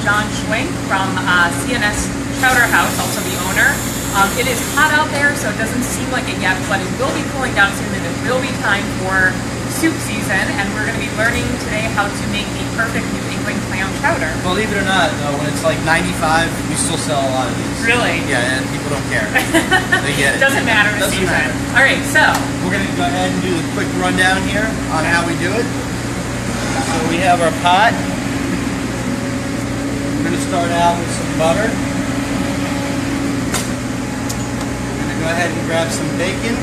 from CNS Chowder House, also the owner. It is hot out there, so it doesn't seem like it yet, but it will be cooling down soon and it will be time for soup season, and we're going to be learning today how to make the perfect New England clam chowder. Believe it or not, though, when it's like 95, we still sell a lot of these. Really? Yeah, and people don't care. They get it. Doesn't matter the season. All right, so we're going to go ahead and do a quick rundown here on how we do it. So we have our pot. We're going to start out with some butter. We're going to go ahead and grab some bacon.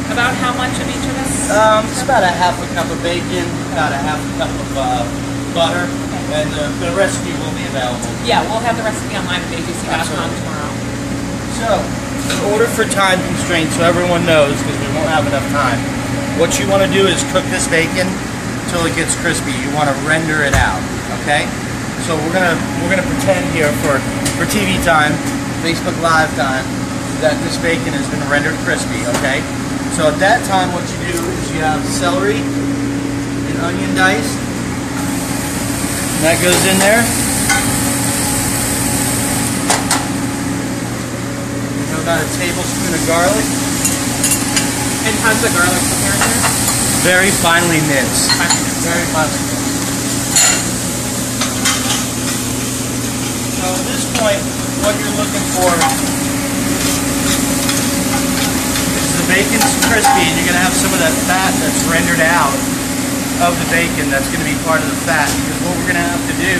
About how much of each of us? It's about a half a cup of bacon, about a half a cup of butter, and the recipe will be available. Yeah, we'll have the recipe online at abc.com tomorrow. So, in order for time constraints, so everyone knows, because we won't have enough time, what you want to do is cook this bacon until it gets crispy. You want to render it out, okay? So we're gonna pretend here for TV time, Facebook Live time, that this bacon has been rendered crispy, okay? So at that time, what you do is you have celery and onion diced. And that goes in there. You have about a tablespoon of garlic. And how's the garlic prepared here? Very finely minced. Very finely minced. So at this point, what you're looking for, the bacon's crispy, and you're going to have some of that fat that's rendered out of the bacon that's going to be part of the fat, because what we're going to have to do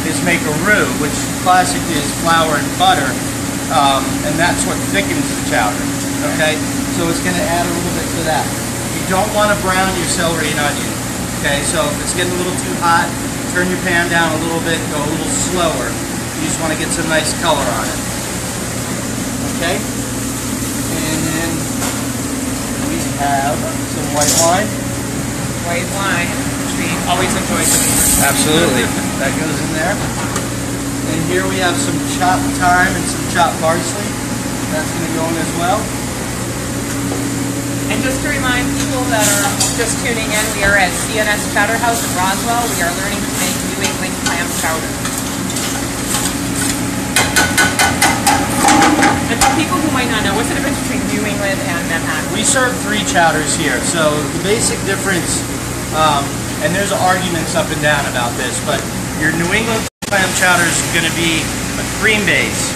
is make a roux, which classically is flour and butter, and that's what thickens the chowder, okay? So it's going to add a little bit to that. You don't want to brown your celery and onion, okay? So if it's getting a little too hot, turn your pan down a little bit, go a little slower. You just want to get some nice color on it, okay? And then we have some white wine. White wine, which we always enjoy cooking. Absolutely. That goes in there. And here we have some chopped thyme and some chopped parsley. That's going to go in as well. And just to remind people that are just tuning in, we are at CNS Chowder House in Roswell. We are learning to make New England clam chowder. And for people who might not know, what's the difference between New England and Manhattan? We serve 3 chowders here. So the basic difference, and there's arguments up and down about this, but your New England clam chowder is going to be a cream base.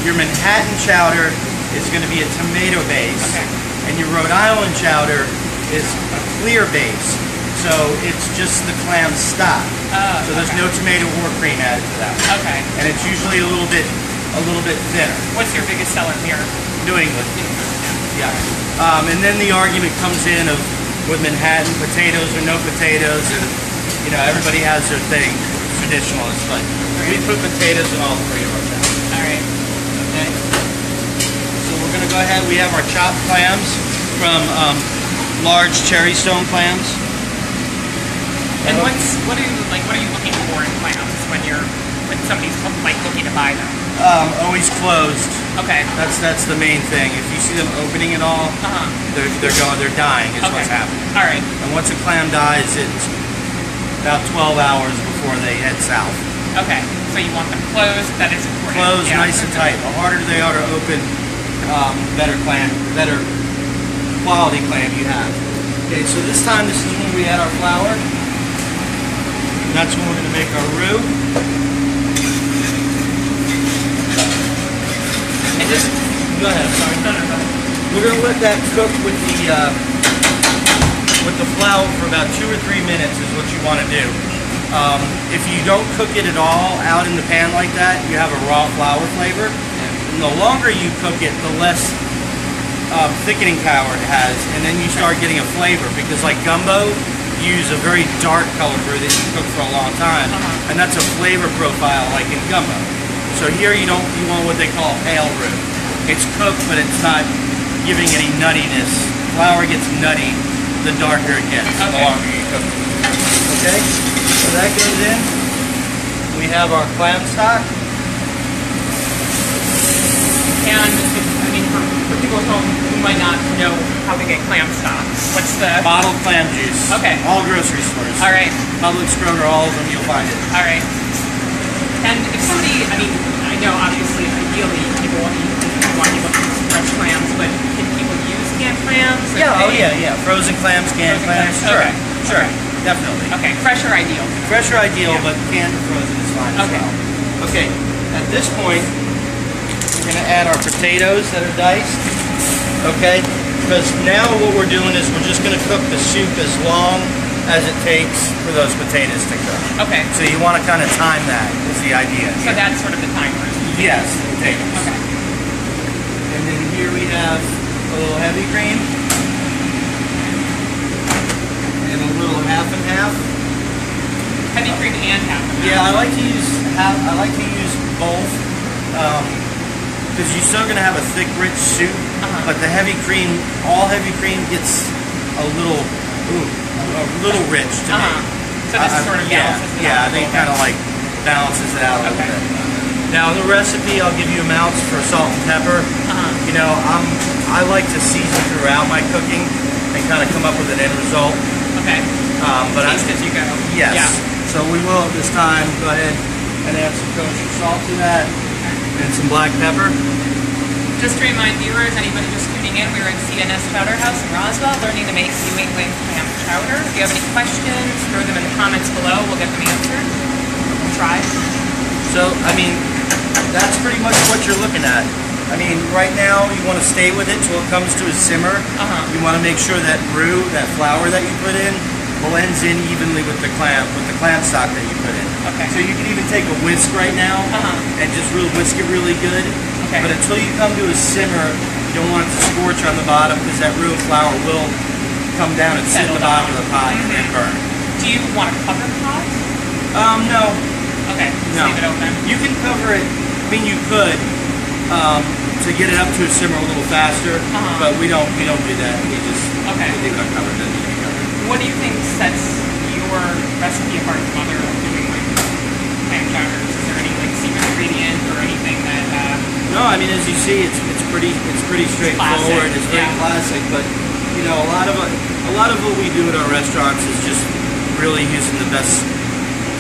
Your Manhattan chowder is going to be a tomato base. Okay. And your Rhode Island chowder is a clear base. So it's just the clam stock. So there's no tomato or cream added to that. Okay. And it's usually a little bit thinner. What's your biggest seller here? New England. Yeah. And then the argument comes in of with Manhattan, potatoes or no potatoes, and you know, everybody has their thing, traditionalists, but we put potatoes in all 3 of our chowders. Alright. Okay. So we're gonna go ahead, we have our chopped clams from large cherry stone clams. And what are you looking for in clams when somebody's looking to buy them? Always closed. Okay. That's the main thing. If you see them opening at all, they're dying is what's happening. All right. And once a clam dies, it's about 12 hours before they head south. Okay. So you want them closed. That is important. Closed, nice and tight. The harder they are to open, better quality clam you have. Okay. So this time, this is when we add our flour. And that's when we're going to make our roux. And just go ahead. Sorry. No. We're going to let that cook with the flour for about 2 or 3 minutes is what you want to do. If you don't cook it at all out in the pan like that, you have a raw flour flavor. And the longer you cook it, the less thickening power it has, and then you start getting a flavor. Because like gumbo, you use a very dark colored roux that you cook for a long time, and that's a flavor profile like in gumbo. So here you want what they call pale roux. It's cooked, but it's not giving any nuttiness. Flour gets nutty the darker it gets, the longer you cook it. Okay, so that goes in. We have our clam stock. And I mean, for people at home who might not know how to get clam stock, what's the bottled clam juice? Okay. All grocery stores. All right. Publix, Kroger, all of them, you'll find it. All right. 10 And if somebody, I mean, I know obviously, ideally, people want people to use fresh clams, but can people use canned clams? Yeah, oh yeah. Frozen clams, canned clams. Sure, okay. sure, Okay. definitely. Okay, fresh or ideal? Fresh or ideal, but canned or frozen is fine as Okay. well. Okay, at this point, we're going to add our potatoes that are diced. Okay, because now what we're doing is we're just going to cook the soup as long as it takes for those potatoes to cook. Okay. So you want to kind of time that is the idea. So that's sort of the timer. Yes, the potatoes. Okay. And then here we have a little heavy cream and a little half and half. Heavy cream and half. Yeah, I like to use both because you're still going to have a thick, rich soup, but the heavy cream, all heavy cream gets a little rich to me. So this sort of balances it out. Yeah, I think it kind of like balances it out a little bit. Now the recipe, I'll give you amounts for salt and pepper. You know, I like to season throughout my cooking and kind of come up with an end result. Okay. But taste as you go. Yes. Yeah. So we will at this time go ahead and add some kosher salt to that and some black pepper. Just to remind viewers, anybody just tuning in, we're at CNS Chowder House in Roswell, learning to make New England clam chowder. If you have any questions, throw them in the comments below. We'll get them answered. We'll try. So, I mean, that's pretty much what you're looking at. I mean, right now you want to stay with it till it comes to a simmer. You want to make sure that roux, that flour that you put in, blends in evenly with the clam stock that you put in. Okay. So you can even take a whisk right now and just whisk it really good. Okay. But until you come to a simmer, you don't want it to scorch on the bottom because that roux and flour will come down and sit in the bottom of the pot and burn. Do you want to cover the pot? No. Okay. Just No. leave it open. You can cover it. I mean, you could to get it up to a simmer a little faster, but we don't do that. We just leave it uncovered. Doesn't need to be covered. What do you think sets your recipe apart from other New England clam chowders? Is there any secret ingredient or anything that? No, I mean, as you see, it's pretty straightforward. Classic, It's very classic, but you know, a lot of what we do at our restaurants is just really using the best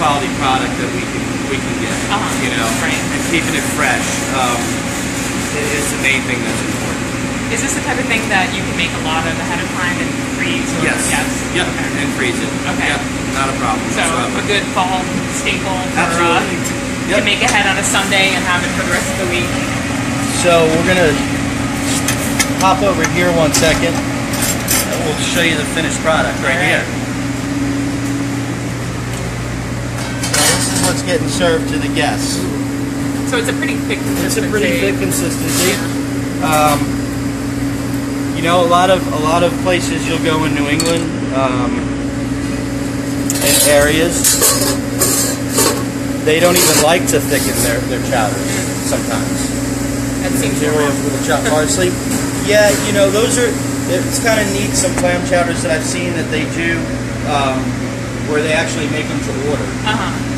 quality product that we can get. You know, and keeping it fresh. It's the main thing that's important. Is this the type of thing that you can make a lot of ahead of time and freeze? Or Yes. Yep. Okay. And freeze it. Okay. Yep. Not a problem. So whatsoever. a good fall staple for Absolutely. you can make ahead on a Sunday and have it for the rest of the week. So we're gonna hop over here 1 second, and we'll show you the finished product right here. So this is what's getting served to the guests. So it's a pretty thick consistency. It's a pretty thick consistency. You know, a lot of places you'll go in New England and areas, they don't even like to thicken their chowders sometimes. That seems Here we have a little chopped parsley. Yeah, you know, it's kind of neat, some clam chowders that I've seen that they do where they actually make them to order.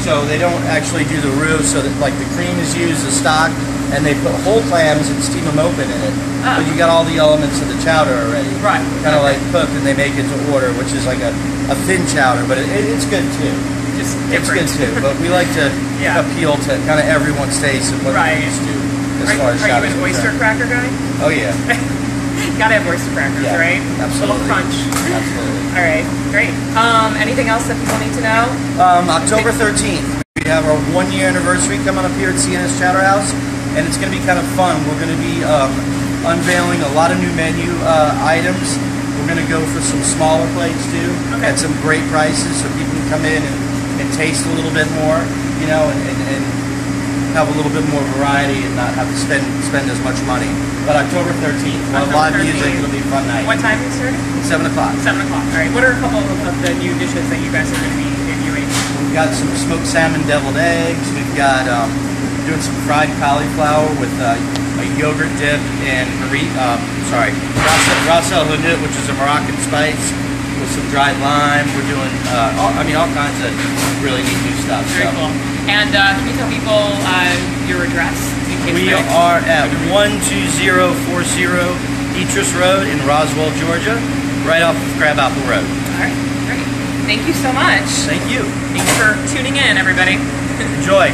So they don't actually do the roux, so that like the cream is used as stock, and they put whole clams and steam them open in it. But you got all the elements of the chowder already. Right. Kind of like cooked, and they make it to order, which is like a thin chowder, but it's good too. Just It's different. good too, but we like to appeal to kind of everyone's taste and what they're used to as far as Are you chowders an are oyster concerned. cracker guy? Oh yeah. Gotta have oyster crackers, Yeah, right? absolutely. A little crunch. Absolutely. All right, great. Anything else that people need to know? October 13th, we have our 1-year anniversary coming up here at CNS Chowder House, and it's going to be kind of fun. We're going to be unveiling a lot of new menu items. We're going to go for some smaller plates too, at some great prices, so people can come in and taste a little bit more, you know, and have a little bit more variety and not have to spend as much money. But October 13th, we'll have live music. It'll be a fun night. What time is it starting? 7 o'clock. 7 o'clock. All right. What are a couple of the new dishes that you guys are going to be debuting? We've got some smoked salmon deviled eggs. We've got doing some fried cauliflower with a yogurt dip and ras el hanout, which is a Moroccan spice with some dried lime. We're doing all kinds of really neat new stuff. Very cool. And can you tell people your address? We are at 12040 Etris Road in Roswell, Georgia, right off of Crabapple Road. All right, great. Thank you so much. Thank you. Thanks for tuning in, everybody. Enjoy.